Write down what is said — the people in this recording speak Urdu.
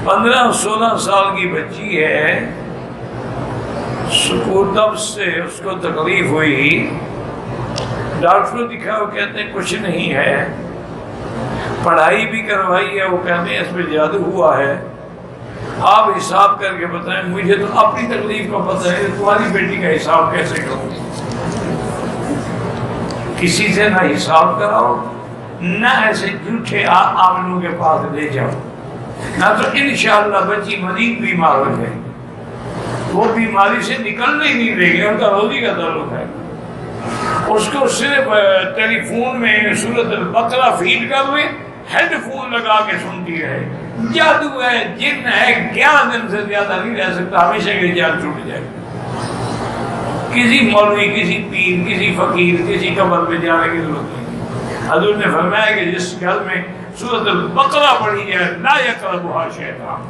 15-16 سال کی بچی ہے، سکول تب سے اس کو تکلیف ہوئی، ڈاکٹر کو دکھا، وہ کہتے ہیں کچھ نہیں ہے، پڑھائی بھی کروائی ہے، وہ کہتے ہیں اس میں جادو ہوا ہے، آپ حساب کر کے بتائیں، مجھے تو اپنی تکلیف کا پتہ ہے، تمہاری بیٹی کا حساب کیسے کروں؟ کسی سے نہ حساب کراؤ، نہ ایسے جھوٹے عاملوں کے پاس لے جاؤ، نہ تو انشاءاللہ بچی مزید بیمار ہو جائے گی، وہ بیماری سے نکلنے ہی نہیں دے گی، ان کا روزی کا تعلق ہے۔ اس کو صرف ٹیلی فون میں سورۃ البقرہ فیڈ کر لیں، ہیڈ فون لگا کے سنتی رہے، جادو ہے، جن ہے، 11 دن سے زیادہ نہیں رہ سکتا، ہمیشہ کی جان چھوٹ جائے گی۔ کسی مولوی، کسی پیر، کسی فقیر، کسی قبر پہ جانے کی ضرورت نہیں۔ حضور نے فرمایا کہ جس گھر میں سورۃ البقرہ پڑھی جائے لا یقربھا شیطان،